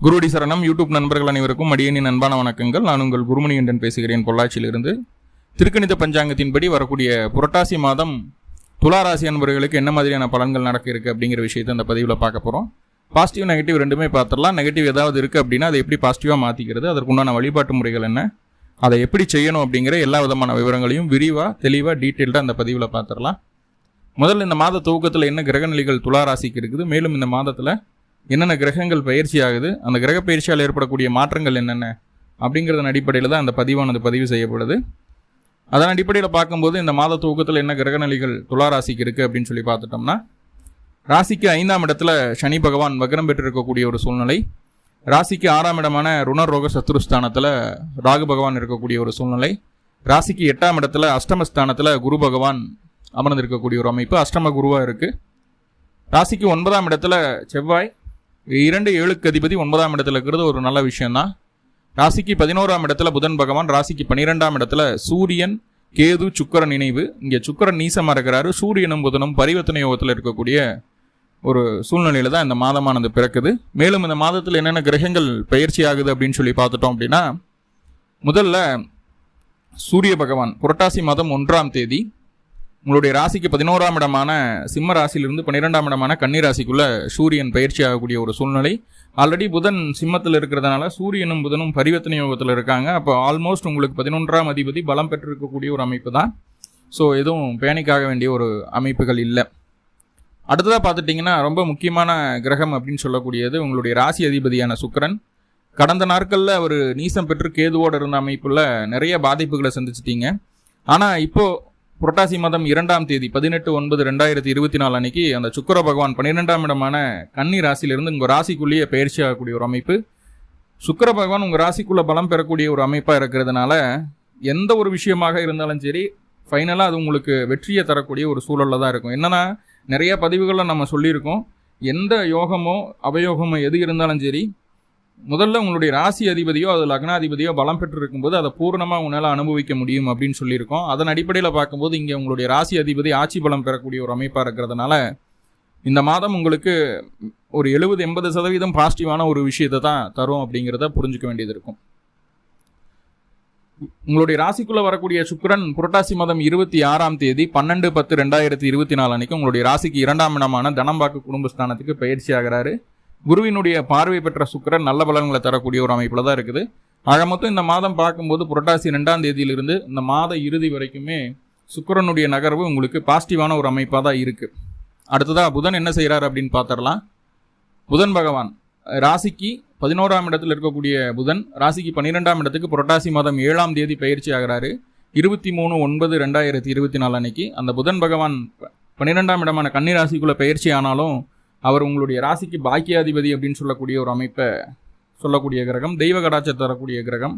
குருடி சரணம் யூடியூப் நண்பர்கள் அனைவருக்கும் அடியேனின் அன்பான வணக்கங்கள். நான் உங்கள் குருமணி என்றன் பேசுகிறேன் பொள்ளாச்சியிலிருந்து. திருக்கணித பஞ்சாங்கத்தின்படி வரக்கூடிய புரட்டாசி மாதம் துளாராசி அன்பர்களுக்கு என்ன மாதிரியான பலன்கள் நடக்க இருக்குது அப்படிங்கிற விஷயத்தை அந்த பதிவில் பார்க்க போகிறோம். பாசிட்டிவ் நெகட்டிவ் ரெண்டுமே பார்த்துடலாம். நெகட்டிவ் ஏதாவது இருக்குது அப்படின்னா அதை எப்படி பாசிட்டிவாக மாற்றிக்கிறது, அதற்குண்டான வழிபாட்டு முறைகள் என்ன, அதை எப்படி செய்யணும் அப்படிங்கிற எல்லா விதமான விவரங்களையும் விரிவாக தெளிவாக டீட்டெயில்டாக அந்த பதிவில் பார்த்துடலாம். முதல்ல இந்த மாத துவக்கத்தில் என்ன கிரகநிலைகள் துளாராசிக்கு இருக்குது, மேலும் இந்த மாதத்தில் என்னென்ன கிரகங்கள் பயிற்சி ஆகுது, அந்த கிரக பயிற்சியால் ஏற்படக்கூடிய மாற்றங்கள் என்னென்ன அப்படிங்கிறதன் அடிப்படையில் தான் அந்த பதிவு செய்யப்படுது. அதன் அடிப்படையில் பார்க்கும்போது இந்த மாத துவக்கத்தில் என்ன கிரகநிலைகள் துளாராசிக்கு இருக்குது அப்படின்னு சொல்லி பார்த்துட்டோம்னா, ராசிக்கு 5ஆம் இடத்துல சனி பகவான் வக்ரம் பெற்றிருக்கக்கூடிய ஒரு சூழ்நிலை, ராசிக்கு 6ஆம் இடமான ருணரோக சத்ருஸ்தானத்தில் ராகு பகவான் இருக்கக்கூடிய ஒரு சூழ்நிலை, ராசிக்கு 8ஆம் இடத்துல அஷ்டமஸ்தானத்தில் குரு பகவான் அமர்ந்திருக்கக்கூடிய ஒரு அமைப்பு, அஷ்டம குருவாக இருக்குது. ராசிக்கு 9ஆம் இடத்துல செவ்வாய் 2-7க்கு அதிபதி 9ஆம் இடத்துல இருக்கிறது ஒரு நல்ல விஷயம்தான். ராசிக்கு 11ஆம் இடத்துல புதன் பகவான், ராசிக்கு 12ஆம் இடத்துல சூரியன் கேது சுக்கிரன் இணைவு. இங்கே சுக்கிரன் நீசமாக இருக்கிறாரு, சூரியனும் புதனும் பரிவர்த்தனை யோகத்தில் இருக்கக்கூடிய ஒரு சூழ்நிலையில தான் இந்த மாதமானது பிறக்குது. மேலும் இந்த மாதத்தில் என்னென்ன கிரகங்கள் பயிற்சி ஆகுது அப்படின்னு சொல்லி பார்த்துட்டோம் அப்படின்னா, முதல்ல சூரிய பகவான் புரட்டாசி மாதம் 1ஆம் தேதி உங்களுடைய ராசிக்கு 11ஆம் இடமான சிம்ம ராசியிலிருந்து 12ஆம் இடமான கன்னி ராசிக்குள்ள சூரியன் பயிற்சி ஆகக்கூடிய ஒரு சூழ்நிலை. ஆல்ரெடி புதன் சிம்மத்தில் இருக்கிறதுனால சூரியனும் புதனும் பரிவர்த்தனை யோகத்தில் இருக்காங்க. அப்போ ஆல்மோஸ்ட் உங்களுக்கு 11ஆம் அதிபதி பலம் பெற்றிருக்கக்கூடிய ஒரு அமைப்பு தான். ஸோ எதுவும் பேனிக்காக வேண்டிய ஒரு அமைப்புகள் இல்லை. அடுத்ததாக பார்த்துட்டிங்கன்னா, ரொம்ப முக்கியமான கிரகம் அப்படின்னு சொல்லக்கூடியது உங்களுடைய ராசி அதிபதியான சுக்கிரன். கடந்த நாட்களில் ஒரு நீசம் பெற்று கேதுவோடு இருந்த அமைப்பில் நிறைய பாதிப்புகளை சந்திச்சிட்டீங்க. ஆனால் இப்போது புரட்டாசி மாதம் 2ஆம் தேதி 18/9/2024 அன்னைக்கு அந்த சுக்கிர பகவான் 12ஆம் இடமான கன்னி ராசியிலிருந்து உங்கள் ராசிக்குள்ளேயே பயிற்சி ஆகக்கூடிய ஒரு அமைப்பு. சுக்கிர பகவான் உங்கள் ராசிக்குள்ளே பலம் பெறக்கூடிய ஒரு அமைப்பாக இருக்கிறதுனால எந்த ஒரு விஷயமாக இருந்தாலும் சரி, ஃபைனலாக அது உங்களுக்கு வெற்றியை தரக்கூடிய ஒரு சூழலில் தான் இருக்கும். என்னென்னா, நிறைய பதிவுகளில் நம்ம சொல்லியிருக்கோம், எந்த யோகமோ அவயோகமோ எது இருந்தாலும் சரி, முதல்ல உங்களுடைய ராசி அதிபதியோ அது லக்னாதிபதியோ பலம் பெற்று இருக்கும்போது அதை பூர்ணமாக உங்களால் அனுபவிக்க முடியும் அப்படின்னு சொல்லியிருக்கோம். அதன் அடிப்படையில் பார்க்கும்போது இங்கே உங்களுடைய ராசி அதிபதி ஆட்சி பலம் பெறக்கூடிய ஒரு அமைப்பாக இருக்கிறதுனால இந்த மாதம் உங்களுக்கு ஒரு 70-80% பாசிட்டிவான ஒரு விஷயத்தை தான் தரும் அப்படிங்கிறத புரிஞ்சுக்க வேண்டியது இருக்கும். உங்களுடைய ராசிக்குள்ளே வரக்கூடிய சுக்கிரன் புரட்டாசி மாதம் 26ஆம் தேதி 12/10/2024 அன்னைக்கு உங்களுடைய ராசிக்கு 2ஆம் இடமான தனம்பாக்கு குடும்பஸ்தானத்துக்கு பயிற்சி ஆகிறாரு. குருவினுடைய பார்வை பெற்ற சுக்கிரன் நல்ல பலன்களை தரக்கூடிய ஒரு அமைப்பில் தான் இருக்குது. ஆக மொத்தம் இந்த மாதம் பார்க்கும்போது புரட்டாசி 2ஆம் தேதியிலிருந்து இந்த மாத இறுதி வரைக்குமே சுக்கிரனுடைய நகர்வு உங்களுக்கு பாசிட்டிவான ஒரு அமைப்பாக தான் இருக்குது. அடுத்ததாக புதன் என்ன செய்கிறார் அப்படின்னு பார்த்துடலாம். புதன் பகவான் ராசிக்கு 11ஆம் இடத்தில் இருக்கக்கூடிய புதன் ராசிக்கு 12ஆம் இடத்துக்கு புரட்டாசி மாதம் 7ஆம் தேதி பயிற்சி ஆகிறாரு. 23/9/2024 அன்னைக்கு அந்த புதன் பகவான் 12ஆம் இடமான கன்னி ராசிக்குள்ளே பயிற்சி ஆனாலும் அவர் உங்களுடைய ராசிக்கு பாக்கியாதிபதி அப்படின்னு சொல்லக்கூடிய ஒரு அமைப்பை சொல்லக்கூடிய கிரகம், தெய்வ கடாட்சத்தை தரக்கூடிய கிரகம்.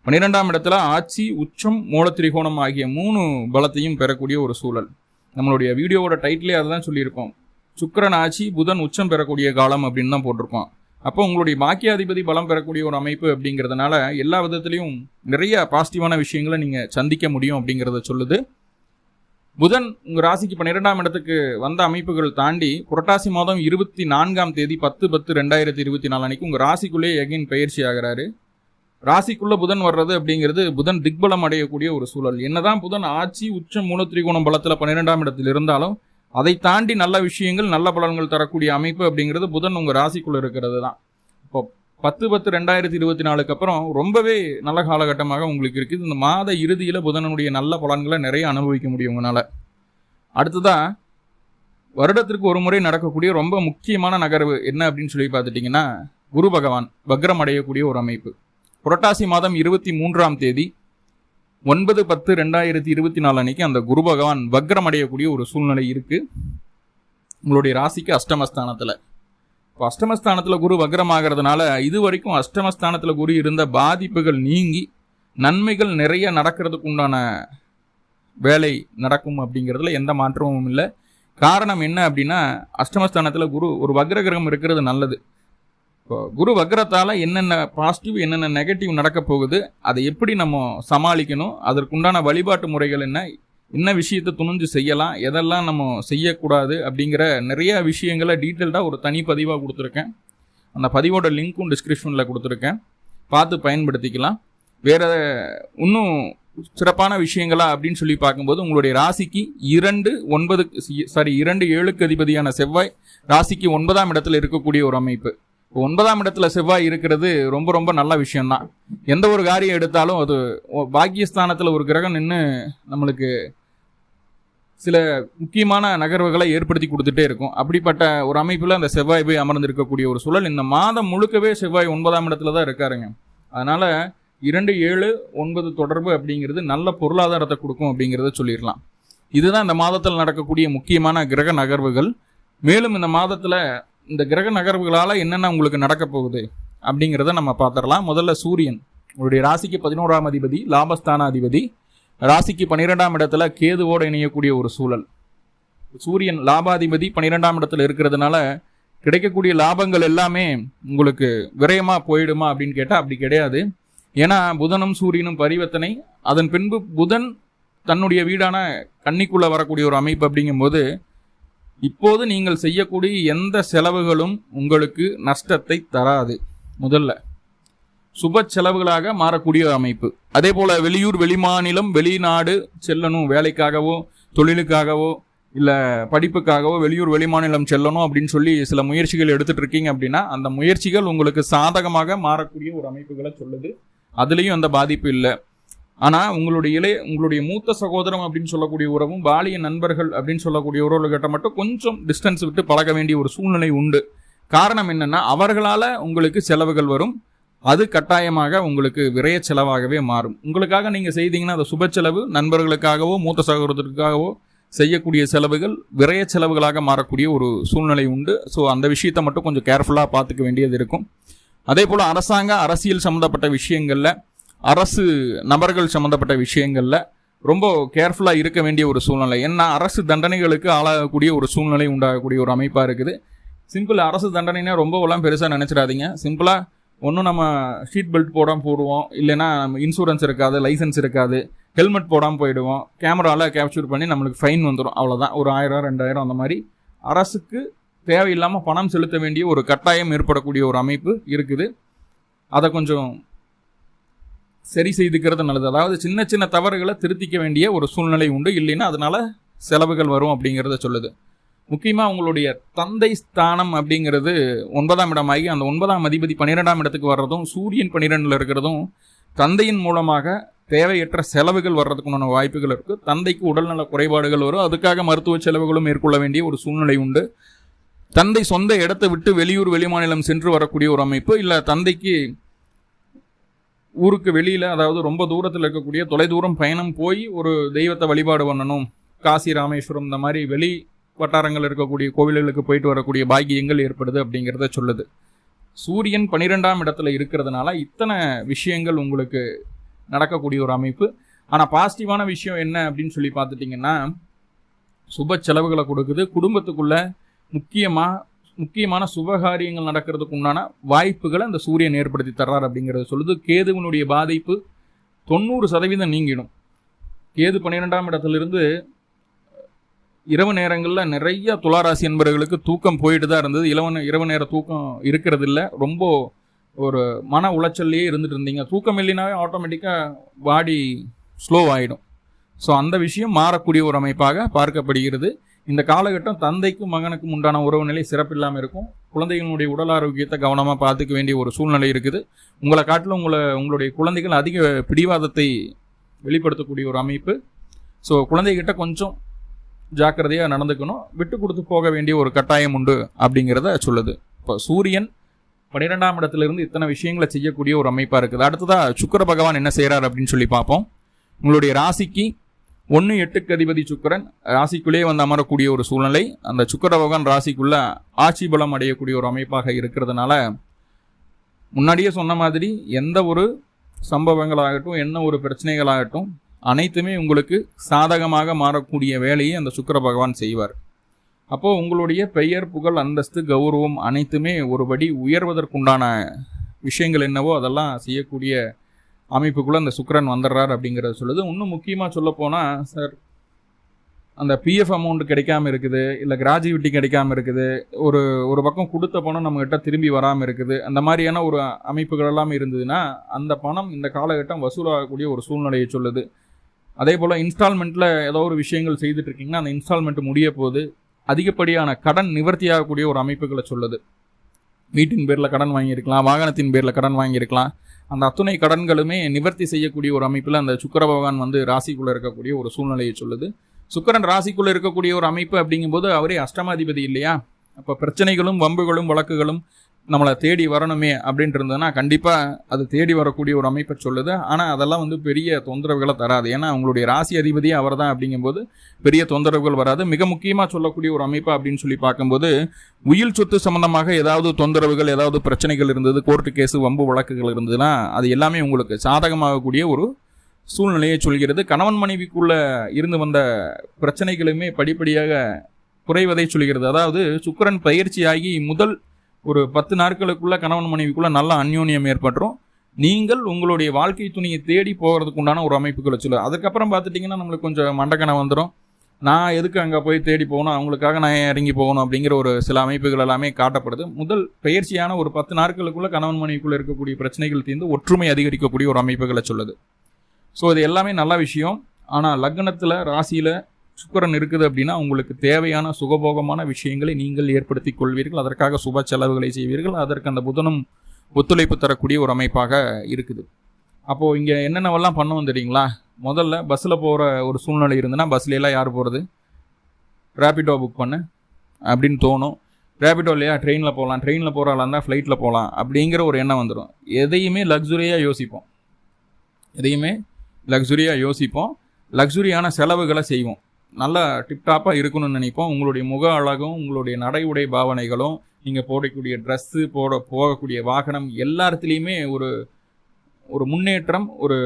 12ஆம் இடத்துல ஆட்சி, உச்சம், மூலத்திரிகோணம் ஆகிய 3 பலத்தையும் பெறக்கூடிய ஒரு சூழல். நம்மளுடைய வீடியோவோட டைட்டிலே அதுதான் சொல்லியிருக்கோம், சுக்கிரன் ஆட்சி புதன் உச்சம் பெறக்கூடிய காலம் அப்படின்னு தான் போட்டிருக்கோம். அப்போ உங்களுடைய பாக்கியாதிபதி பலம் பெறக்கூடிய ஒரு அமைப்பு அப்படிங்கிறதுனால எல்லா விதத்துலையும் நிறைய பாசிட்டிவான விஷயங்களை நீங்கள் சந்திக்க முடியும் அப்படிங்கிறத சொல்லுது. புதன் உங்கள் ராசிக்கு 12ஆம் இடத்துக்கு வந்த அமைப்புகள் தாண்டி புரட்டாசி மாதம் 24ஆம் தேதி 10/10/2024 அன்னைக்கு உங்கள் ராசிக்குள்ளே எகைன் பயிற்சி ஆகிறாரு. ராசிக்குள்ளே புதன் வர்றது அப்படிங்கிறது புதன் திக்பலம் அடையக்கூடிய ஒரு சூழல். என்னதான் புதன் ஆட்சி, உச்சம், மூலத்திரிகோணம் பலத்தில் 12ஆம் இடத்தில் இருந்தாலும் அதை தாண்டி நல்ல விஷயங்கள் நல்ல பலன்கள் தரக்கூடிய அமைப்பு அப்படிங்கிறது புதன் உங்கள் ராசிக்குள்ளே இருக்கிறது தான். இப்போ 10/10/2024 அப்புறம் ரொம்பவே நல்ல காலகட்டமாக உங்களுக்கு இருக்குது. இந்த மாத இறுதியில் புதனுடைய நல்ல பலன்களை நிறைய அனுபவிக்க முடியும் உங்களால். அடுத்ததாக வருடத்திற்கு ஒரு முறை நடக்கக்கூடிய ரொம்ப முக்கியமான நகர்வு என்ன அப்படின்னு சொல்லி பார்த்துட்டிங்கன்னா, குரு பகவான் வக்ரம் அடையக்கூடிய ஒரு அமைப்பு. புரட்டாசி மாதம் 23ஆம் தேதி 9/10/2024 அன்னைக்கு அந்த குரு பகவான் வக்ரம் அடையக்கூடிய ஒரு சூழ்நிலை இருக்குது உங்களுடைய ராசிக்கு அஷ்டமஸ்தானத்தில். இப்போ அஷ்டமஸ்தானத்தில் குரு வக்ரமாகிறதுனால இது வரைக்கும் அஷ்டமஸ்தானத்தில் குரு இருந்த பாதிப்புகள் நீங்கி நன்மைகள் நிறைய நடக்கிறதுக்கு உண்டான வேலை நடக்கும் அப்படிங்கிறதுல எந்த மாற்றமும் இல்லை. காரணம் என்ன அப்படின்னா, அஷ்டமஸ்தானத்தில் குரு ஒரு வக்ர கிரகம் இருக்கிறது நல்லது. இப்போ குரு வக்ரத்தால் என்னென்ன பாசிட்டிவ் என்னென்ன நெகட்டிவ் நடக்க போகுது, அதை எப்படி நம்ம சமாளிக்கணும், அதற்குண்டான வழிபாட்டு முறைகள் என்ன விஷயத்தை துணிஞ்சு செய்யலாம், எதெல்லாம் நம்ம செய்யக்கூடாது அப்படிங்கிற நிறைய விஷயங்களை டீட்டெயில்டாக ஒரு தனிப்பதிவாக கொடுத்துருக்கேன். அந்த பதிவோட லிங்க்கும் டிஸ்கிரிப்ஷனில் கொடுத்துருக்கேன், பார்த்து பயன்படுத்திக்கலாம். வேறு இன்னும் சிறப்பான விஷயங்களா அப்படின்னு சொல்லி பார்க்கும்போது உங்களுடைய ராசிக்கு 2-7க்கு அதிபதியான செவ்வாய் ராசிக்கு 9ஆம் இடத்துல இருக்கக்கூடிய ஒரு அமைப்பு. 9ஆம் இடத்துல செவ்வாய் இருக்கிறது ரொம்ப ரொம்ப நல்ல விஷயம்தான். எந்த ஒரு காரியம் எடுத்தாலும் அது பாக்கியஸ்தானத்தில் ஒரு கிரகம் நின்று நம்மளுக்கு சில முக்கியமான நகர்வுகளை ஏற்படுத்தி கொடுத்துட்டே இருக்கும். அப்படிப்பட்ட ஒரு அமைப்பில் அந்த செவ்வாய் போய் அமர்ந்திருக்கக்கூடிய ஒரு சூழல். இந்த மாதம் முழுக்கவே செவ்வாய் 9ஆம் இடத்துல தான் இருக்காருங்க. அதனால் 2-7-9 தொடர்பு அப்படிங்கிறது நல்ல பொருளாதாரத்தை கொடுக்கும் அப்படிங்கிறத சொல்லிடலாம். இதுதான் இந்த மாதத்தில் நடக்கக்கூடிய முக்கியமான கிரக நகர்வுகள். மேலும் இந்த மாதத்தில் இந்த கிரக நகர்வுகளால் என்னென்ன உங்களுக்கு நடக்க போகுது அப்படிங்கிறத நம்ம பார்த்துடலாம். முதல்ல சூரியன் உங்களுடைய ராசிக்கு 11ஆம் அதிபதி, லாபஸ்தான அதிபதி, ராசிக்கு 12ஆம் இடத்துல கேதுவோடு இணையக்கூடிய ஒரு சூழல். சூரியன் லாபாதிபதி 12ஆம் இடத்துல இருக்கிறதுனால கிடைக்கக்கூடிய லாபங்கள் எல்லாமே உங்களுக்கு விரயமாக போயிடுமா அப்படின்னு கேட்டால் அப்படி கிடையாது. ஏன்னா புதனும் சூரியனும் பரிவர்த்தனை, அதன் பின்பு புதன் தன்னுடைய வீடான கன்னிக்குள்ளே வரக்கூடிய ஒரு அமைப்பு. அப்படிங்கும்போது இப்போது நீங்கள் செய்யக்கூடிய எந்த செலவுகளும் உங்களுக்கு நஷ்டத்தை தராது. முதல்ல சுப செலவுகளாக மாறக்கூடிய அமைப்பு. அதே போல் வெளியூர், வெளிமாநிலம், வெளிநாடு செல்லணும், வேலைக்காகவோ தொழிலுக்காகவோ இல்லை படிப்புக்காகவோ வெளியூர் வெளிமாநிலம் செல்லணும் அப்படின்னு சொல்லி சில முயற்சிகள் எடுத்துகிட்டு இருக்கீங்க அப்படின்னா அந்த முயற்சிகள் உங்களுக்கு சாதகமாக மாறக்கூடிய ஒரு அமைப்புகளை சொல்லுது. அதுலேயும் அந்த பாதிப்பு இல்லை. ஆனால் உங்களுடைய மூத்த சகோதரம் அப்படின்னு சொல்லக்கூடிய உறவும் பாலிய நண்பர்கள் அப்படின்னு சொல்லக்கூடிய உறவுகிட்ட மட்டும் கொஞ்சம் டிஸ்டன்ஸ் விட்டு பழக வேண்டிய ஒரு சூழ்நிலை உண்டு. காரணம் என்னென்னா அவர்களால் உங்களுக்கு செலவுகள் வரும். அது கட்டாயமாக உங்களுக்கு விரைய செலவாகவே மாறும். உங்களுக்காக நீங்கள் செய்தீங்கன்னா அது சுப செலவு, நண்பர்களுக்காகவோ மூத்த சகோதரத்துக்காகவோ செய்யக்கூடிய செலவுகள் விரைய செலவுகளாக மாறக்கூடிய ஒரு சூழ்நிலை உண்டு. ஸோ அந்த விஷயத்தை மட்டும் கொஞ்சம் கேர்ஃபுல்லாக பார்த்துக்க வேண்டியது இருக்கும். அதே போல் அரசியல் சம்மந்தப்பட்ட விஷயங்களில், அரசு நபர்கள் சம்மந்தப்பட்ட விஷயங்களில் ரொம்ப கேர்ஃபுல்லாக இருக்க வேண்டிய ஒரு சூழ்நிலை. ஏன்னா அரசு தண்டனைகளுக்கு ஆளாகக்கூடிய ஒரு சூழ்நிலை உண்டாகக்கூடிய ஒரு அமைப்பாக இருக்குது. சிம்பிள், அரசு தண்டனைனா ரொம்பலாம் பெருசாக நினச்சிடாதீங்க. சிம்பிளாக ஒன்றும் நம்ம சீட் பெல்ட் போடாமல் போடுவோம், இல்லைன்னா இன்சூரன்ஸ் இருக்காது, லைசன்ஸ் இருக்காது, ஹெல்மெட் போடாமல் போயிடுவோம், கேமராவில் கேப்சர் பண்ணி நம்மளுக்கு ஃபைன் வந்துடும். அவ்வளோதான், ஒரு 1000-2000 அந்த மாதிரி அரசுக்கு தேவையில்லாமல் பணம் செலுத்த வேண்டிய ஒரு கட்டாயம் ஏற்படக்கூடிய ஒரு அமைப்பு இருக்குது. அதை கொஞ்சம் சரி செய்துக்கிறது நல்லது. அதாவது சின்ன சின்ன தவறுகளை திருத்திக்க வேண்டிய ஒரு சூழ்நிலை உண்டு. இல்லைன்னா அதனால செலவுகள் வரும் அப்படிங்கிறத சொல்லுது. முக்கியமாக உங்களுடைய தந்தை ஸ்தானம் அப்படிங்கிறது 9ஆம் இடமாகி அந்த 9ஆம் அதிபதி 12ஆம் இடத்துக்கு வர்றதும் சூரியன் 12ல் இருக்கிறதும் தந்தையின் மூலமாக தேவையற்ற செலவுகள் வர்றதுக்குண்டான வாய்ப்புகள் இருக்குது. தந்தைக்கு உடல்நல குறைபாடுகள் வரும், அதுக்காக மருத்துவ செலவுகளும் மேற்கொள்ள வேண்டிய ஒரு சூழ்நிலை உண்டு. தந்தை சொந்த இடத்தை விட்டு வெளியூர் வெளிமாநிலம் சென்று வரக்கூடிய ஒரு அமைப்பு, இல்லை தந்தைக்கு ஊருக்கு வெளியில், அதாவது ரொம்ப தூரத்தில் இருக்கக்கூடிய தொலைதூரம் பயணம் போய் ஒரு தெய்வத்தை வழிபாடு பண்ணணும், காசி ராமேஸ்வரம் இந்த மாதிரி வெளி வட்டாரங்கள் இருக்கக்கூடிய கோவில்களுக்கு போயிட்டு வரக்கூடிய பாக்கியங்கள் ஏற்படுது அப்படிங்கிறத சொல்லுது. சூரியன் 12ஆம் இடத்துல இருக்கிறதுனால இத்தனை விஷயங்கள் உங்களுக்கு நடக்கக்கூடிய ஒரு அமைப்பு. ஆனால் பாசிட்டிவான விஷயம் என்ன அப்படின்னு சொல்லி பார்த்துட்டிங்கன்னா சுப செலவுகளை கொடுக்குது. குடும்பத்துக்குள்ள முக்கியமான சுபகாரியங்கள் நடக்கிறதுக்கு உண்டான வாய்ப்புகளை அந்த சூரியன் ஏற்படுத்தி தர்றார் அப்படிங்கிறத சொல்லுது. கேதுவனுடைய பாதிப்பு 90% நீங்கிடும். கேது 12ஆம் இடத்துலேருந்து இரவு நேரங்களில் நிறைய துளாராசி என்பவர்களுக்கு தூக்கம் போயிட்டு தான் இருந்தது. இரவு நேர தூக்கம் இருக்கிறது இல்லை. ரொம்ப ஒரு மன உளைச்சல்லையே இருந்துட்டு இருந்தீங்க. தூக்கம் இல்லைனாவே ஆட்டோமேட்டிக்காக பாடி ஸ்லோ ஆகிடும். ஸோ அந்த விஷயம் மாறக்கூடிய ஒரு அமைப்பாக பார்க்கப்படுகிறது. இந்த காலகட்டம் தந்தைக்கும் மகனுக்கும் உண்டான உறவு நிலை சிறப்பில்லாமல் இருக்கும். குழந்தைகளுடைய உடல் ஆரோக்கியத்தை கவனமாக பார்த்துக்க வேண்டிய ஒரு சூழ்நிலை இருக்குது. உங்களை காட்டிலும் உங்களுடைய குழந்தைகள் அதிக பிடிவாதத்தை வெளிப்படுத்தக்கூடிய ஒரு அமைப்பு. ஸோ குழந்தைகிட்ட கொஞ்சம் ஜாக்கிரதையாக நடந்துக்கணும், விட்டு கொடுத்து போக வேண்டிய ஒரு கட்டாயம் உண்டு அப்படிங்கிறத சொல்லுது. இப்போ சூரியன் 12ஆம் இடத்துலேருந்து இத்தனை விஷயங்களை செய்யக்கூடிய ஒரு அமைப்பாக இருக்குது. அடுத்ததாக சுக்கிர பகவான் என்ன செய்கிறார் அப்படின்னு சொல்லி பார்ப்போம். உங்களுடைய ராசிக்கு 1-8க்கு அதிபதி சுக்கிரன் ராசிக்குள்ளே வந்து அமரக்கூடிய ஒரு சூழ்நிலை. அந்த சுக்கிர பகவான் ராசிக்குள்ள ஆட்சி பலம் அடையக்கூடிய ஒரு அமைப்பாக இருக்கிறதுனால முன்னாடியே சொன்ன மாதிரி எந்த ஒரு சம்பவங்களாகட்டும், என்ன ஒரு பிரச்சனைகளாகட்டும், அனைத்துமே உங்களுக்கு சாதகமாக மாறக்கூடிய வேலையை அந்த சுக்கிர பகவான் செய்வார். அப்போது உங்களுடைய பெயர், புகழ், அந்தஸ்து, கௌரவம் அனைத்துமே ஒருபடி உயர்வதற்குண்டான விஷயங்கள் என்னவோ அதெல்லாம் செய்யக்கூடிய அமைப்புக்குள்ளே அந்த சுக்கிரன் வந்துடுறார் அப்படிங்கிறத சொல்லுது. இன்னும் முக்கியமாக சொல்ல போனால், சார் அந்த பிஎஃப் அமௌண்ட் கிடைக்காம இருக்குது, இல்லை கிராஜுவிட்டி கிடைக்காம இருக்குது, ஒரு பக்கம் கொடுத்த பணம் நம்மகிட்ட திரும்பி வராமல் இருக்குது, அந்த மாதிரியான ஒரு அமைப்புகள் எல்லாம் இருந்ததுன்னா அந்த பணம் இந்த காலகட்டம் வசூலாகக்கூடிய ஒரு சூழ்நிலையை சொல்லுது. அதே போல் இன்ஸ்டால்மெண்ட்டில் ஏதோ ஒரு விஷயங்கள் செய்துட்டு இருக்கீங்கன்னா அந்த இன்ஸ்டால்மெண்ட் முடிய போது அதிகப்படியான கடன் நிவர்த்தி ஆகக்கூடிய ஒரு அமைப்புகளை சொல்லுது. வீட்டின் பேரில் கடன் வாங்கியிருக்கலாம், வாகனத்தின் பேரில் கடன் வாங்கியிருக்கலாம். அந்த அத்துணை கடன்களுமே நிவர்த்தி செய்யக்கூடிய ஒரு அமைப்பில் அந்த சுக்கிர பகவான் வந்து ராசிக்குள்ளே இருக்கக்கூடிய ஒரு சூழ்நிலையை சொல்லுது. சுக்கிரன் ராசிக்குள்ளே இருக்கக்கூடிய ஒரு அமைப்பு அப்படிங்கும்போது அவரே அஷ்டமாதிபதி இல்லையா? அப்போ பிரச்சனைகளும் வம்புகளும் வழக்குகளும் நம்மளை தேடி வரணுமே அப்படின்ட்டு இருந்ததுன்னா கண்டிப்பாக அது தேடி வரக்கூடிய ஒரு அமைப்பை சொல்லுது. ஆனால் அதெல்லாம் வந்து பெரிய தொந்தரவுகளை தராது. ஏன்னா அவங்களுடைய ராசி அதிபதியே அவர் தான் அப்படிங்கும்போது பெரிய தொந்தரவுகள் வராது. மிக முக்கியமாக சொல்லக்கூடிய ஒரு அமைப்பு அப்படின்னு சொல்லி பார்க்கும்போது உயில் சொத்து சம்பந்தமாக ஏதாவது தொந்தரவுகள், ஏதாவது பிரச்சனைகள் இருந்தது, கோர்ட்டு கேஸு, வம்பு வழக்குகள் இருந்ததுன்னா அது எல்லாமே உங்களுக்கு சாதகமாகக்கூடிய ஒரு சூழ்நிலையை சொல்கிறது. கணவன் மனைவிக்குள்ள இருந்து வந்த பிரச்சனைகளுமே படிப்படியாக குறைவதை சொல்கிறது. அதாவது சுக்கிரன் பயிற்சியாகி முதல் ஒரு 10 நாட்களுக்குள்ள கணவன் மனைவிக்குள்ள நல்ல அந்யோன்யம் ஏற்பட்டுரும். நீங்கள் உங்களுடைய வாழ்க்கை துணியை தேடி போகிறதுக்கு உண்டான ஒரு அமைப்புகளை சொல்லுது. அதுக்கப்புறம் பார்த்துட்டிங்கன்னா நம்மளுக்கு கொஞ்சம் மண்டக்கணம் வந்துடும். நான் எதுக்கு அங்கே போய் தேடி போகணும், அவங்களுக்காக நான் இறங்கி போகணும் அப்படிங்கிற ஒரு சில அமைப்புகள் எல்லாமே காட்டப்படுது. முதல் பயிற்சியான ஒரு 10 நாட்களுக்குள்ள கணவன் மனைவிக்குள்ள இருக்கக்கூடிய பிரச்சனைகள் தீர்ந்து ஒற்றுமை அதிகரிக்கக்கூடிய ஒரு அமைப்புகளை சொல்லுது. ஸோ இது எல்லாமே நல்ல விஷயம். ஆனால் லக்னத்தில் ராசியில் சுக்கிரன் இருக்குது அப்படின்னா உங்களுக்கு தேவையான சுகபோகமான விஷயங்களை நீங்கள் ஏற்படுத்தி கொள்வீர்கள். அதற்காக சுப செலவுகளை செய்வீர்கள். அதற்கு அந்த புதனும் ஒத்துழைப்பு தரக்கூடிய ஒரு அமைப்பாக இருக்குது. அப்போது இங்கே என்னென்னவெல்லாம் பண்ணுவோம் தெரியுங்களா? முதல்ல பஸ்ஸில் போகிற ஒரு சூழ்நிலை இருந்ததுன்னா பஸ்ஸிலலாம் யார் போகிறது, ரேபிடோ புக் பண்ணு அப்படின்னு தோணும். ரேபிடோ இல்லையா, ட்ரெயினில் போகலாம், ட்ரெயினில் போகிறாளா இருந்தால் ஃப்ளைட்டில் போகலாம் அப்படிங்கிற ஒரு எண்ணம் வந்துடும். எதையுமே லக்ஸுரியாக யோசிப்போம், லக்ஸுரியான செலவுகளை செய்வோம், நல்லா டிப்டாப்பாக இருக்கணும்னு நினைப்போம். உங்களுடைய முக அழகும், உங்களுடைய நடை உடை பாவனைகளும், நீங்கள் போடக்கூடிய ட்ரெஸ்ஸு, போகக்கூடிய வாகனம் எல்லாத்துலேயுமே ஒரு முன்னேற்றம், ஒரு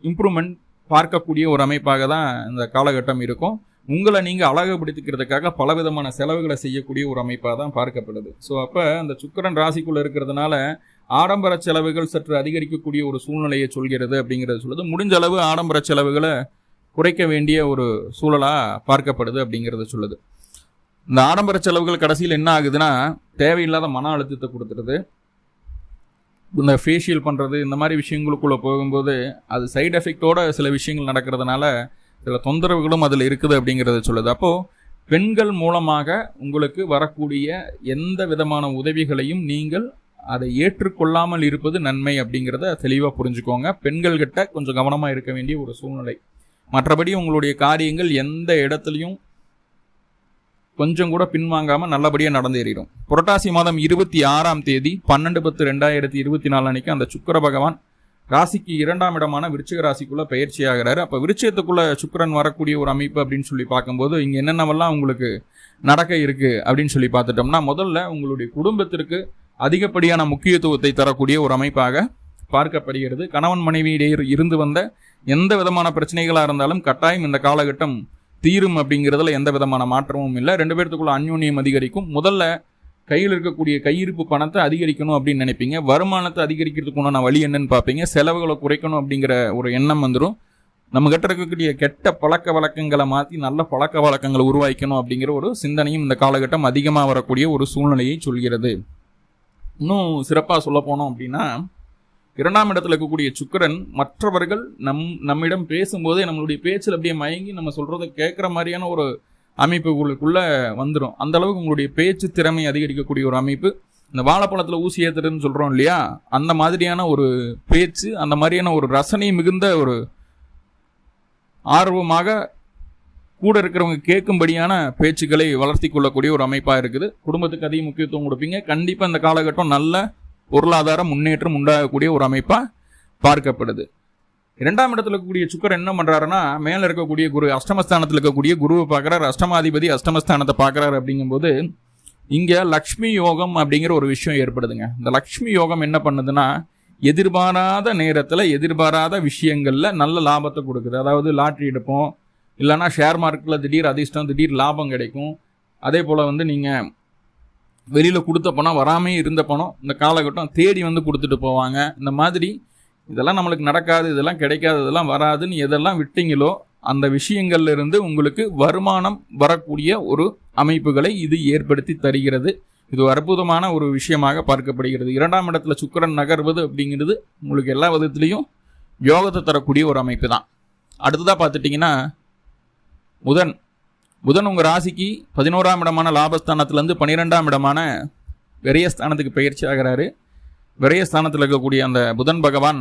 இம்ப்ரூவ்மெண்ட் பார்க்கக்கூடிய ஒரு அமைப்பாக தான் இந்த காலகட்டம் இருக்கும். உங்களை நீங்கள் அழகுபடுத்திக்கிறதுக்காக பலவிதமான செலவுகளை செய்யக்கூடிய ஒரு அமைப்பாக தான் பார்க்கப்படுது. ஸோ அப்போ அந்த சுக்கிரன் ராசிக்குள்ளே இருக்கிறதுனால ஆடம்பர செலவுகள் சற்று அதிகரிக்கக்கூடிய ஒரு சூழ்நிலையை சொல்கிறது அப்படிங்கிறது சொல்லுது. முடிஞ்ச அளவு ஆடம்பர செலவுகளை குறைக்க வேண்டிய ஒரு சூழலாக பார்க்கப்படுது அப்படிங்கிறத சொல்லுது. இந்த ஆடம்பர செலவுகள் கடைசியில் என்ன ஆகுதுன்னா தேவையில்லாத மன அழுத்தத்தை கொடுத்துருது. இந்த ஃபேஷியல் பண்ணுறது இந்த மாதிரி விஷயங்களுக்குள்ளே போகும்போது அது சைடு எஃபெக்டோட சில விஷயங்கள் நடக்கிறதுனால சில தொந்தரவுகளும் அதில் இருக்குது அப்படிங்கிறத சொல்லுது. அப்போது பெண்கள் மூலமாக உங்களுக்கு வரக்கூடிய எந்த விதமான உதவிகளையும் நீங்கள் அதை ஏற்றுக்கொள்ளாமல் இருப்பது நன்மை அப்படிங்கிறத தெளிவாக புரிஞ்சுக்கோங்க. பெண்கள்கிட்ட கொஞ்சம் கவனமாக இருக்க வேண்டிய ஒரு சூழ்நிலை. மற்றபடி உங்களுடைய காரியங்கள் எந்த இடத்துலையும் கொஞ்சம் கூட பின்வாங்காமல் நல்லபடியாக நடந்தேறிடும். புரட்டாசி மாதம் 26ஆம் தேதி 12/10/2024 அன்னைக்கு அந்த சுக்கிர பகவான் ராசிக்கு 2ஆம் இடமான விருச்சிக ராசிக்குள்ளே பயிற்சி ஆகிறாரு. அப்போ விருச்சிகத்துக்குள்ளே சுக்கிரன் வரக்கூடிய ஒரு அமைப்பு அப்படின்னு சொல்லி பார்க்கும்போது இங்கே என்னென்னவெல்லாம் உங்களுக்கு நடக்க இருக்குது அப்படின்னு சொல்லி பார்த்துட்டோம்னா முதல்ல உங்களுடைய குடும்பத்திற்கு அதிகப்படியான முக்கியத்துவத்தை தரக்கூடிய ஒரு அமைப்பாக பார்க்கப்படுகிறது. கணவன் மனைவியிடையே இருந்து வந்த எந்த விதமான பிரச்சனைகளாக இருந்தாலும் கட்டாயம் இந்த காலகட்டம் தீரும் அப்படிங்கிறதுல எந்த விதமான மாற்றமும் இல்லை. 2 பேர்த்துக்குள்ள அந்யோன்யம் அதிகரிக்கும். முதல்ல கையில் இருக்கக்கூடிய கையிருப்பு பணத்தை அதிகரிக்கணும் அப்படின்னு நினைப்பீங்க. வருமானத்தை அதிகரிக்கிறதுக்குண்டான வழி என்னன்னு பார்ப்பீங்க. செலவுகளை குறைக்கணும் அப்படிங்கிற ஒரு எண்ணம் வந்துடும். நம்ம கிட்ட இருக்கக்கூடிய கெட்ட பழக்க வழக்கங்களை மாற்றி நல்ல பழக்க வழக்கங்களை உருவாக்கணும் அப்படிங்கிற ஒரு சிந்தனையும் இந்த காலகட்டம் அதிகமாக வரக்கூடிய ஒரு சூழ்நிலையை சொல்கிறது. இன்னும் சிறப்பாக சொல்ல போனோம் அப்படின்னா 2ஆம் இடத்துல இருக்கக்கூடிய சுக்கிரன் மற்றவர்கள் நம்மிடம் பேசும்போதே நம்மளுடைய பேச்சில் அப்படியே மயங்கி நம்ம சொல்கிறத கேட்குற மாதிரியான ஒரு அமைப்புகளுக்குள்ளே வந்துடும். அந்த அளவுக்கு உங்களுடைய பேச்சு திறமை அதிகரிக்கக்கூடிய ஒரு அமைப்பு. இந்த வாழைப்பழத்தில் ஊசி ஏற்றுறதுன்னு சொல்கிறோம் இல்லையா, அந்த மாதிரியான ஒரு பேச்சு, அந்த மாதிரியான ஒரு ரசனை மிகுந்த ஒரு ஆர்வமாக கூட இருக்கிறவங்க கேட்கும்படியான பேச்சுக்களை வளர்த்தி கொள்ளக்கூடிய ஒரு அமைப்பாக இருக்குது. குடும்பத்துக்கு அதிக முக்கியத்துவம் கொடுப்பீங்க. கண்டிப்பாக இந்த காலகட்டம் நல்ல பொருளாதார முன்னேற்றம் உண்டாகக்கூடிய ஒரு அமைப்பாக பார்க்கப்படுது. 2ஆம் இடத்துல இருக்கக்கூடிய சுக்கிரன் என்ன பண்ணுறாருன்னா மேலே இருக்கக்கூடிய குரு, அஷ்டமஸ்தானத்தில் இருக்கக்கூடிய குருவை பார்க்குறாரு. அஷ்டமாதிபதி அஷ்டமஸ்தானத்தை பார்க்குறாரு. அப்படிங்கும்போது இங்கே லக்ஷ்மி யோகம் அப்படிங்கிற ஒரு விஷயம் ஏற்படுதுங்க. இந்த லக்ஷ்மி யோகம் என்ன பண்ணுதுன்னா எதிர்பாராத நேரத்தில் எதிர்பாராத விஷயங்களில் நல்ல லாபத்தை கொடுக்குது. அதாவது லாட்ரி எடுப்போம், இல்லைனா ஷேர் மார்க்கெட்டில் திடீர் அதிர்ஷ்டம், திடீர் லாபம் கிடைக்கும். அதே போல் வந்து நீங்கள் வெளியில் கொடுத்த பணம், வராமே இருந்த பணம் இந்த காலகட்டம் தேடி வந்து கொடுத்துட்டு போவாங்க. இந்த மாதிரி இதெல்லாம் நம்மளுக்கு நடக்காது, இதெல்லாம் கிடைக்காது, இதெல்லாம் வராதுன்னு எதெல்லாம் விட்டீங்களோ அந்த விஷயங்கள்ல இருந்து உங்களுக்கு வருமானம் வரக்கூடிய ஒரு அமைப்புகளை இது ஏற்படுத்தி தருகிறது. இது அற்புதமான ஒரு விஷயமாக பார்க்கப்படுகிறது. 2ஆம் இடத்துல சுக்கிரன் நகர்வது அப்படிங்கிறது உங்களுக்கு எல்லா விதத்திலையும் யோகத்தை தரக்கூடிய ஒரு அமைப்பு தான். அடுத்ததாக பார்த்துட்டிங்கன்னா புதன் உங்கள் ராசிக்கு 11ஆம் இடமான லாபஸ்தானத்திலேருந்து 12ஆம் இடமான விரயஸ்தானத்துக்கு பயிற்சி ஆகிறாரு. விரயஸ்தானத்தில் இருக்கக்கூடிய அந்த புதன் பகவான்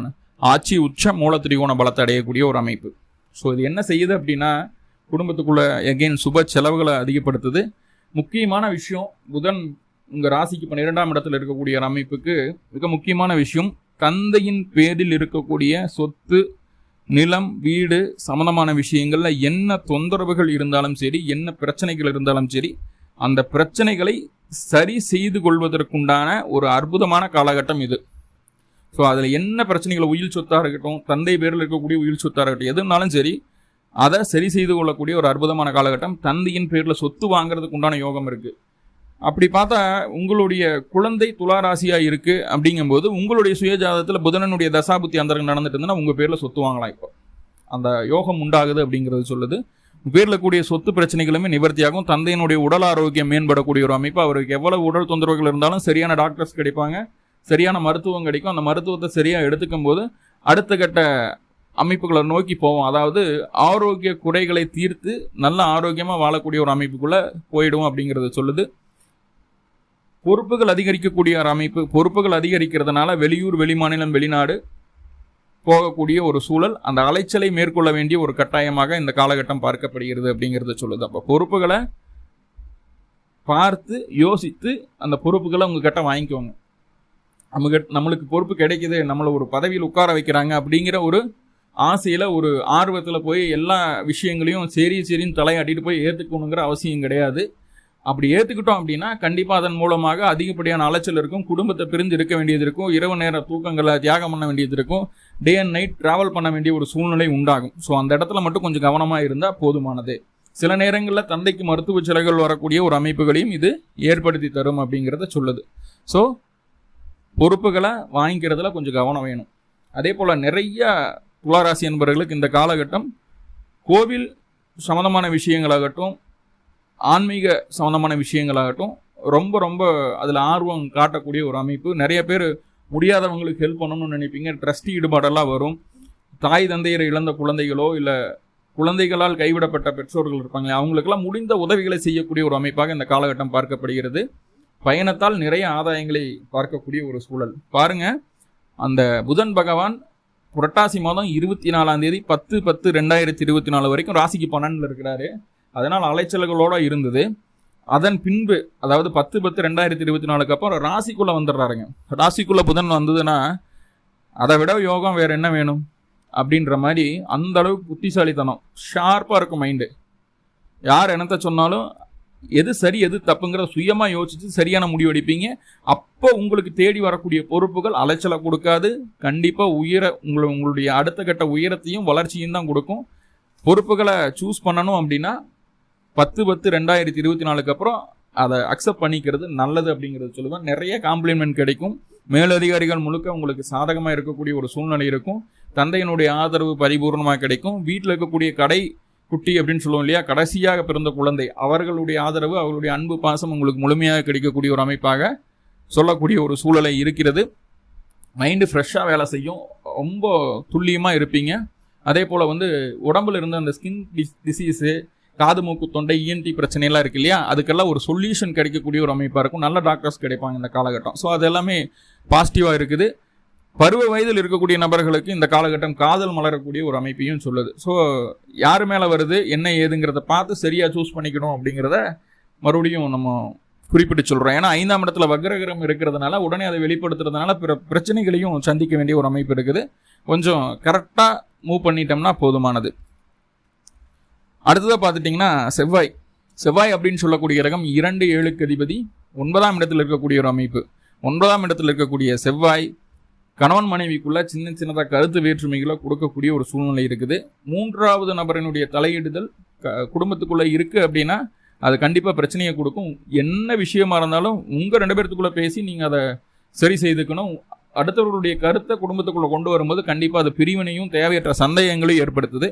ஆட்சி உச்ச மூல திரிகோண பலத்தை அடையக்கூடிய ஒரு அமைப்பு. ஸோ இது என்ன செய்யுது அப்படின்னா குடும்பத்துக்குள்ள எகெயின் சுப செலவுகளை அதிகப்படுத்துது. முக்கியமான விஷயம், புதன் உங்கள் ராசிக்கு 12ஆம் இடத்துல இருக்கக்கூடிய ஒரு அமைப்புக்கு மிக முக்கியமான விஷயம், தந்தையின் பேரில் இருக்கக்கூடிய சொத்து, நிலம், வீடு சம்பந்தமான விஷயங்கள்ல என்ன தொந்தரவுகள் இருந்தாலும் சரி, என்ன பிரச்சனைகள் இருந்தாலும் சரி, அந்த பிரச்சனைகளை சரி செய்து கொள்வதற்குண்டான ஒரு அற்புதமான காலகட்டம் இது. ஸோ அதில் என்ன பிரச்சனைகள், உயிர் சொத்தாக இருக்கட்டும், தந்தை பேரில் இருக்கக்கூடிய உயிர் சொத்தாக இருக்கட்டும், எதுனாலும் சரி அதை சரி செய்து கொள்ளக்கூடிய ஒரு அற்புதமான காலகட்டம். தந்தையின் பேரில் சொத்து வாங்குறதுக்கு உண்டான யோகம் இருக்குது. அப்படி பார்த்தா உங்களுடைய குழந்தை துளாராசியாக இருக்குது அப்படிங்கும்போது உங்களுடைய சுயஜாதத்தில் புதனனுடைய தசாபுத்தி அந்தரங்கள் நடந்துட்டு இருந்ததுன்னா உங்கள் பேரில் சொத்து வாங்கலாம். இப்போ அந்த யோகம் உண்டாகுது அப்படிங்கிறது சொல்லுது. பேரில் கூடிய சொத்து பிரச்சனைகளுமே நிவர்த்தியாகும். தந்தையினுடைய உடல் ஆரோக்கியம் மேம்படக்கூடிய ஒரு அமைப்பு. அவருக்கு எவ்வளவு உடல் தொந்தரவுகள் இருந்தாலும் சரியான டாக்டர்ஸ் கிடைப்பாங்க, சரியான மருத்துவம் கிடைக்கும். அந்த மருத்துவத்தை சரியாக எடுத்துக்கும் போது அடுத்த கட்ட அமைப்புகளை நோக்கி போவோம். அதாவது ஆரோக்கிய குறைகளை தீர்த்து நல்ல ஆரோக்கியமாக வாழக்கூடிய ஒரு அமைப்புக்குள்ளே போயிடும் அப்படிங்கிறது சொல்லுது. பொறுப்புகள் அதிகரிக்கக்கூடிய ஒரு அமைப்பு. பொறுப்புகள் அதிகரிக்கிறதுனால வெளியூர், வெளிமாநிலம், வெளிநாடு போகக்கூடிய ஒரு சூழல், அந்த அலைச்சலை மேற்கொள்ள வேண்டிய ஒரு கட்டாயமாக இந்த காலகட்டம் பார்க்கப்படுகிறது அப்படிங்கிறத சொல்லுது. அப்போ பொறுப்புகளை பார்த்து யோசித்து அந்த பொறுப்புகளை உங்ககிட்ட வாங்கிக்கோங்க. நம்மளுக்கு பொறுப்பு கிடைக்குது, நம்மளை ஒரு பதவியில் உட்கார வைக்கிறாங்க அப்படிங்கிற ஒரு ஆசையில், ஒரு ஆர்வத்தில் போய் எல்லா விஷயங்களையும் சரின்னு தலையாட்டிட்டு போய் ஏற்றுக்கணுங்கிற அவசியம் கிடையாது. அப்படி ஏற்றுக்கிட்டோம் அப்படின்னா கண்டிப்பாக அதன் மூலமாக அதிகப்படியான அலைச்சல் இருக்கும். குடும்பத்தை பிரிஞ்சு இருக்க வேண்டியது இருக்கும். இரவு நேர தூக்கங்களை தியாகம் பண்ண வேண்டியது இருக்கும். டே அண்ட் நைட் ட்ராவல் பண்ண வேண்டிய ஒரு சூழ்நிலை உண்டாகும். ஸோ அந்த இடத்துல மட்டும் கொஞ்சம் கவனமாக இருந்தால் போதுமானது. சில நேரங்களில் தந்தைக்கு மருத்துவ செலவுகள் வரக்கூடிய ஒரு அமைப்புகளையும் இது ஏற்படுத்தி தரும் அப்படிங்கிறத சொல்லுது. ஸோ பொறுப்புகளை வாங்கிக்கிறதுல கொஞ்சம் கவனம் வேணும். அதே போல் நிறைய துளாராசி என்பவர்களுக்கு இந்த காலகட்டம் கோவில் சம்மந்தமான விஷயங்களாகட்டும், ஆன்மீக சம்மந்தமான விஷயங்களாகட்டும் ரொம்ப அதில் ஆர்வம் காட்டக்கூடிய ஒரு அமைப்பு. நிறைய பேர் முடியாதவங்களுக்கு ஹெல்ப் பண்ணணும்னு நினைப்பீங்க. ட்ரஸ்டி ஈடுபாடெல்லாம் வரும். தாய் தந்தையரை இழந்த குழந்தைகளோ இல்லை குழந்தைகளால் கைவிடப்பட்ட பெற்றோர்கள் இருப்பாங்க, அவங்களுக்கெல்லாம் முடிந்த உதவிகளை செய்யக்கூடிய ஒரு அமைப்பாக இந்த காலகட்டம் பார்க்கப்படுகிறது. பயணத்தால் நிறைய ஆதாயங்களை பார்க்கக்கூடிய ஒரு சூழல். பாருங்க, அந்த புதன் பகவான் புரட்டாசி மாதம் 24ஆம் தேதி 10/10/2024 வரைக்கும் ராசிக்கு 12 இருக்கிறாரு. அதனால் அலைச்சல்களோடு இருந்தது. அதன் பின்பு அதாவது 10/10/2024 அப்புறம் ராசிக்குள்ளே வந்துடுறாருங்க. ராசிக்குள்ளே புதன் வந்ததுன்னா அதை விட யோகம் வேறு என்ன வேணும் அப்படின்ற மாதிரி அந்த அளவுக்கு புத்திசாலித்தனம், ஷார்ப்பாக இருக்கும் மைண்டு. யார் என்னத்தை சொன்னாலும் எது சரி எது தப்புங்கிறத சுயமாக யோசிச்சு சரியான முடிவு எடுப்பீங்க. அப்போ உங்களுக்கு தேடி வரக்கூடிய பொறுப்புகள் அலைச்சலை கொடுக்காது. கண்டிப்பாக உங்களுடைய அடுத்த கட்ட உயரத்தையும் வளர்ச்சியும் தான் கொடுக்கும். பொறுப்புகளை சூஸ் பண்ணணும் அப்படின்னா 10/10/2024 அப்புறம் அதை அக்செப்ட் பண்ணிக்கிறது நல்லது அப்படிங்கிறது சொல்லுவேன். நிறைய காம்ப்ளிமெண்ட் கிடைக்கும். மேலதிகாரிகள் முழுக்க உங்களுக்கு சாதகமாக இருக்கக்கூடிய ஒரு சூழ்நிலை இருக்கும். தந்தையினுடைய ஆதரவு பரிபூர்ணமாக கிடைக்கும். வீட்டில் இருக்கக்கூடிய கடை குட்டி அப்படின்னு சொல்லுவோம் இல்லையா, கடைசியாக பிறந்த குழந்தை, அவர்களுடைய ஆதரவு, அவர்களுடைய அன்பு பாசம் உங்களுக்கு முழுமையாக கிடைக்கக்கூடிய ஒரு அமைப்பாக சொல்லக்கூடிய ஒரு சூழலை இருக்கிறது. மைண்டு ஃப்ரெஷ்ஷாக வேலை செய்யும். ரொம்ப துல்லியமாக இருப்பீங்க. அதே போல் உடம்புல இருந்த அந்த ஸ்கின் டிசீஸு, காது மூக்கு தொண்டை இஎன்டி பிரச்சனைலாம் இருக்கு இல்லையா, அதுக்கெல்லாம் ஒரு சொல்யூஷன் கிடைக்கக்கூடிய ஒரு அமைப்பாக இருக்கும். நல்ல டாக்டர்ஸ் கிடைப்பாங்க இந்த காலகட்டம். ஸோ அது எல்லாமே பாசிட்டிவாக இருக்குது. பருவ வயதில் இருக்கக்கூடிய நபர்களுக்கு இந்த காலகட்டம் காதல் மலரக்கூடிய ஒரு அமைப்பையும் சொல்லுது. ஸோ யார் மேலே வருது என்ன ஏதுங்கிறத பார்த்து சரியாக சூஸ் பண்ணிக்கணும் அப்படிங்கிறத மறுபடியும் நம்ம குறிப்பிட்டு சொல்கிறோம். ஏன்னா 5ஆம் இடத்துல வக்ரகிரகம் இருக்கிறதுனால உடனே அதை வெளிப்படுத்துறதுனால பிரச்சனைகளையும் சந்திக்க வேண்டிய ஒரு அமைப்பு இருக்குது. கொஞ்சம் கரெக்டாக மூவ் பண்ணிட்டோம்னா போதுமானது. அடுத்ததாக பார்த்துட்டிங்கன்னா செவ்வாய் அப்படின்னு சொல்லக்கூடிய கிரகம் 2-7க்கு அதிபதி, 9ஆம் இடத்தில் இருக்கக்கூடிய ஒரு அமைப்பு. 9ஆம் இடத்தில் இருக்கக்கூடிய செவ்வாய் கணவன் மனைவிக்குள்ள சின்னதாக கருத்து வேற்றுமைகளை கொடுக்கக்கூடிய ஒரு சூழ்நிலை இருக்குது. 3வது நபரினுடைய தலையிடுதல் குடும்பத்துக்குள்ளே இருக்குது அப்படின்னா அது கண்டிப்பாக பிரச்சனையை கொடுக்கும். என்ன விஷயமா இருந்தாலும் உங்கள் 2 பேர்த்துக்குள்ளே பேசி நீங்கள் அதை சரி செய்துக்கணும். அடுத்தவர்களுடைய கருத்தை குடும்பத்துக்குள்ளே கொண்டு வரும்போது கண்டிப்பாக அது பிரிவினையும் தேவையற்ற சந்தேகங்களையும் ஏற்படுத்துது.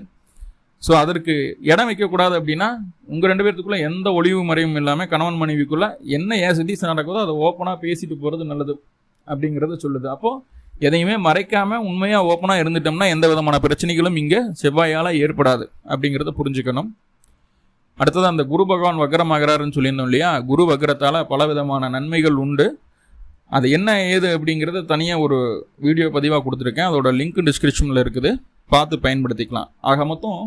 ஸோ அதற்கு இடம் வைக்கக்கூடாது அப்படின்னா உங்கள் 2 பேர்த்துக்குள்ளே எந்த ஒளிவு மறைவும் இல்லாமல் கணவன் மனைவிக்குள்ளே என்ன ஏசிட்டிஸ் நடக்குதோ அதை ஓப்பனாக பேசிட்டு போகிறது நல்லது அப்படிங்கிறத சொல்லுது. அப்போது எதையுமே மறைக்காமல் உண்மையாக ஓப்பனாக இருந்துட்டோம்னா எந்த விதமான பிரச்சனைகளும் இங்கே செவ்வாயால் ஏற்படாது அப்படிங்கிறத புரிஞ்சுக்கணும். அடுத்தது அந்த குரு பகவான் வக்ரமாகிறாருன்னு சொல்லியிருந்தோம் இல்லையா, குரு வக்ரத்தால் பல விதமான நன்மைகள் உண்டு. அது என்ன ஏது அப்படிங்கிறத தனியாக ஒரு வீடியோ பதிவாக கொடுத்துருக்கேன், அதோட லிங்க் டிஸ்கிரிப்ஷனில் இருக்குது, பார்த்து பயன்படுத்திக்கலாம். ஆக மொத்தம்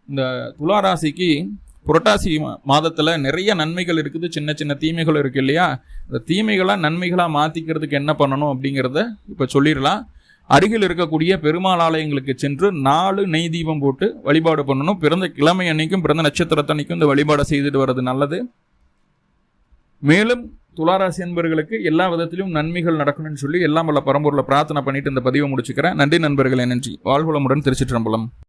இந்த துளாராசிக்கு புரட்டாசி மாதத்தில் நிறைய நன்மைகள் இருக்குது, சின்ன சின்ன தீமைகள் இருக்குது இல்லையா. இந்த தீமைகளாக நன்மைகளாக மாற்றிக்கிறதுக்கு என்ன பண்ணணும் அப்படிங்கிறத இப்போ சொல்லிடலாம். அருகில் இருக்கக்கூடிய பெருமாள் ஆலயங்களுக்கு சென்று 4 நெய் தீபம் போட்டு வழிபாடு பண்ணணும். பிறந்த கிழமை அன்னைக்கும் பிறந்த நட்சத்திரத்தன்னைக்கும் இந்த வழிபாடை செய்துட்டு வர்றது நல்லது. மேலும் துளாராசி என்பவர்களுக்கு எல்லா விதத்திலும் நன்மைகள் நடக்கணும்னு சொல்லி எல்லாம் வல்ல பரம்பொருளை பிரார்த்தனை பண்ணிட்டு இந்த பதிவை முடிச்சுக்கிறேன். நன்றி நண்பர்களே, நன்றி. வாழ்வளமுடன். திருச்சிற்றம்பலம்.